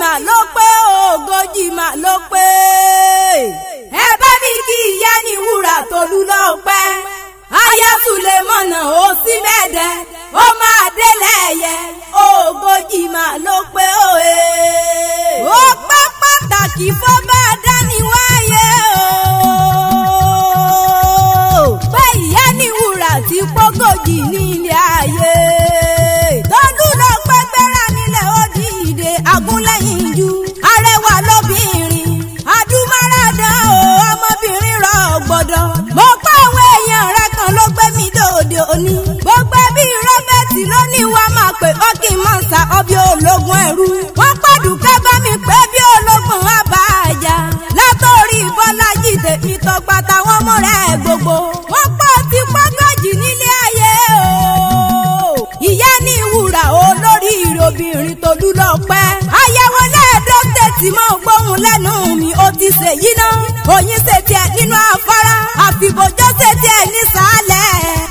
mà ló pé ogójì mà ló pé. Ẹ bá mi kí ìyá ní wúrà Tolúlọpẹ́. Aya Sùlẹ̀mọ́nà ó sí mẹ́dẹ̀. Ó máa délẹ̀ ẹ̀yẹ ogójì mà ló pé òye. Ó pẹ́ pàtàkì fọ́bà dáníwáyé o. Pé ìyá ní wúrà tí pógójì ní ilé ayé. Tolúlọpẹ́ gbéra nílẹ̀ ó dìde agúnlẹ́yìn ju. Arẹwà lóbìnrin adúmáradá o ọmọbìnrin rọ gbọ́dọ̀. Mo pa àwọn èèyàn rẹ kan ló gbé mi dòde òní. Gbogbo ẹbí Rọ́bẹ̀tì ló ní wá máa pè ọ́ kí n máa sa ọbẹ̀ ológun ẹ̀rú. Wọ́n pàdùkẹ́ bá mi pé bí ológun àbájá. Látòrí Bọ́lájì tèmi tọgbà táwọn ọmọ rẹ̀ gbogbo. Wọ́n pọ̀ ti pọ́gọ́jì nílé ayé o. Ìyá ní wúrà olórí obìnrin Tolúlọpẹ́. Àyẹ̀wò lẹ́ẹ̀dọ́ tètè mọ́ gbóhùn lẹ́nu mi ó ti ṣèyí náà. Oyin ṣe tiẹ̀ nínú afárá. Àfìbòjọ́ ṣe tiẹ̀ nísàlẹ̀.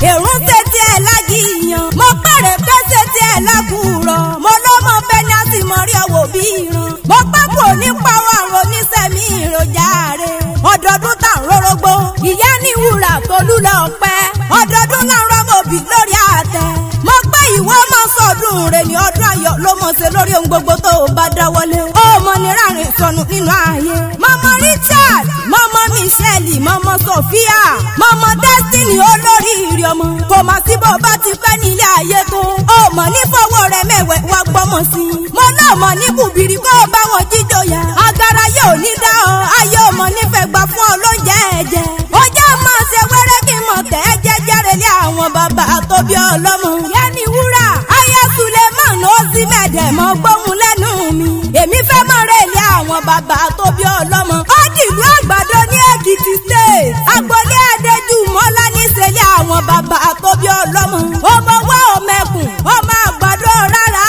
Èrún ṣe tiẹ̀ lágìyàn. Mo pẹ̀rẹ̀ pé ṣe tiẹ̀ lákùrọ̀. Mo ló mọ bẹ́ẹ̀ ní àtìmọ́rí ọ̀wọ̀ bí ìran. Mo pẹ́ kò ní pàwọ́ àrùn oníṣẹ́mi ìròjà rẹ̀. Ọdọọdún tà ń rórógbó. Ìyá ní wúrà Tolúlọpẹ́. Ọdọọdún náà rọ́mọbì lórí àtẹ. Mo pé ìwọ máa sọdún rẹ̀ ní ọdún ayọ̀ ló mọ̀ ṣe lórí ohun gbogbo tó o bá dáwọ́lé. Ó mọ ní rárín sọnù nínú ayé. Mama Richard, Mama Michelle, Mama Sophia, Mama Destiny olórí ìrì ọmọ. Kò mà sí bó bá ti pẹ́ nílé ayé tó. Ó mọ̀ ní fọwọ́ rẹ̀ mẹ́wẹ̀ wá gbọ́mọ̀ sí i. Mo náà mọ̀ ní bùbìrì kó o bá wọn jíjòyà. Agara yóò ní dá ọ, ayé ò mọ̀ nífẹ̀ẹ́ gbà fún ọ lóúnjẹ ẹ̀jẹ̀. Ó jẹ́ máa ṣe wẹ́rẹ́ kí n mọ̀ tẹ́ jẹ́jẹ́rẹ́ lé àwọn bàbá tó bí ọlọ́mọ. Ìyá ní wúrà, Aya Sùlẹ̀mọ́nà ó sí mẹ́dẹ̀ mọ́ gbóhùn lẹ́nu mi. Èmi fẹ́ mọ̀ rẹ̀ lé àwọn bàbá tó bí ọlọ́mọ. Ó dìlú Àgbàdo ní Èkìtì State. Agbolé Adéjú Mọ́lá níṣẹ́lẹ̀ àwọn bàbá tó bí ọlọ́mọ. Ọmọ wá ọmẹkùn, ọmọ àgbàdo rárá.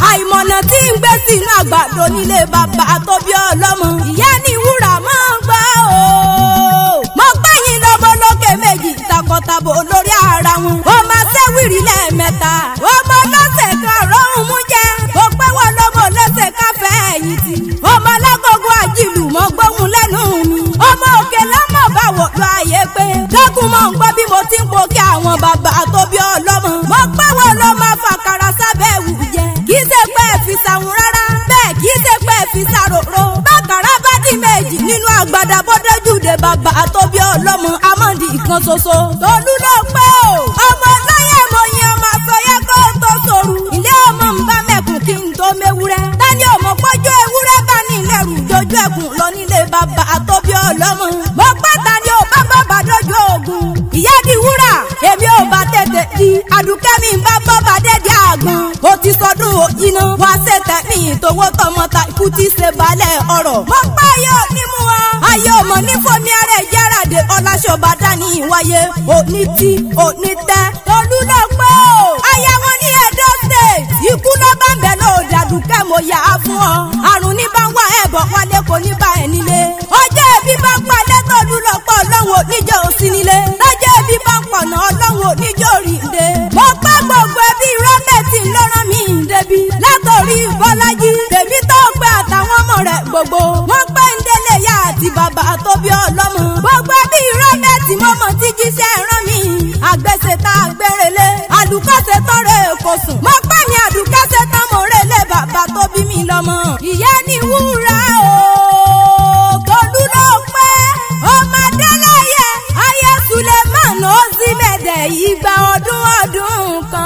Àìmọ̀nà tí ń gbé sínú àgbàdo nílé bàbá tó bí ọlọ́mọ. Ìyá ní wúrà máa ń gbà o. Mo gbẹ̀yìn lọ́mọ lókè méjì takọtabo lórí ara wọn. Ọmọ sẹ́wìrì lẹ́ẹ̀mẹ́ta. Ọmọ lọ́sẹ̀ kan rọrùn mú jẹ́. Ó pẹ́ wọ́n lọ́mọ lọ́sẹ̀ káfẹ́ ẹ̀yìn tì. Ọmọ alágógún àjìlù mọ́ gbóhùn lẹ́nu mi. Ọmọ òkè lọ́mọ bá wọ̀ lọ àyè pé. Dọ́kun mọ̀ ń gbọ́ bí mo ti ń po kí àwọn bàbá tó bí ọlọ́mọ. Mo pẹ́ wọ́n lọ máa fàkàrà sábẹ́ ẹ̀wù jẹ. Kì í ṣe pé ẹ fi sàwọn rárá. Bẹ́ẹ̀ kì í ṣe pé ẹ fi sàròrò. Bàkàrà bá di méjì nínú àgbàdà bọ́dọ́júde bàbá tó bí ọlọ́mọ. Amọ̀dì kan ṣoṣo. Tolúlọpẹ́ o. Ọmọ ọlọ́yẹ mo yin ọmọ àsọyẹ kó tó sòrù. Ilé ọmọ ń bá mẹ́kùn kí n tó mewúrẹ́. Tani ọmọ pọ́jọ́ ewúrẹ́ bá ní ilẹ̀rù dojú ẹkùn lọ nílé bàbá tó bí ọlọ́mọ. Mo pẹ́ tani ò bá bàbá dojú ogun. Ìyá di wúrà, èmi ò bá tètè di. Àdùkẹ́ mi ń bá bàbá dédé àgbọn. Ó ti sọdún òyìnà. Wá ṣètẹ̀ ní ìtòwó tọmọta ikú ti ṣe balẹ̀ ọ̀rọ̀. Mo pẹ́ yóò ní mú wa. Ayé ọmọ ní fomi ara ẹ̀ jẹ́ràdé ọláṣọ́ba dání ìwáyé. Òní tí, òní tẹ́. Tolúlọpẹ́ o. Aya wọn ní Edo State. Ikú ló bá ń bẹ̀ lóòdì Àdùkẹ́ mo yà á fún ọ. Àrùn ní bá ń wá ẹ̀bọ̀ wálé kò ní bá ẹ̀ nílé. Ọjọ́ ẹbí bá ń palẹ̀ Tolúlọpẹ́ ọlọ́run oníjọ́ òsì nílé. Lọ́jọ́ ẹbí bá ń pọ̀nà ọlọ́run oníjọ́ òrìǹde. Mo pẹ́ gbogbo ẹbí Rọ́bẹ̀tì lọ́rọ̀ mi ń débi. Látòrí Bọ́lájì, tèmi tó pẹ́ àtàwọn ọmọ rẹ̀ gbogbo. Wọ́n pẹ́ ń délé yá àti bàbá tó bí ọlọ́mọ. Gbogbo ẹbí Rọ́bẹ̀tì mọ́mọ́ tí jíṣẹ́ rán mi. Àgbẹ̀sẹ̀ tá àgbẹ̀rẹ̀lẹ̀. Àdùkọ́sẹ̀ tọrẹ èkó sùn. Mo pẹ́ ní àdùkọ́sẹ̀ tán mo rẹ̀lẹ̀ bàbá tó bí mi lọ́mọ. Ìyá ní wúrà o. Tolúlọpẹ́. Ọmọ Adélẹ́yẹ. Aya Sùlẹ̀mọ́nà ó sí mẹ́dẹ̀ ìgbà ọdún kan.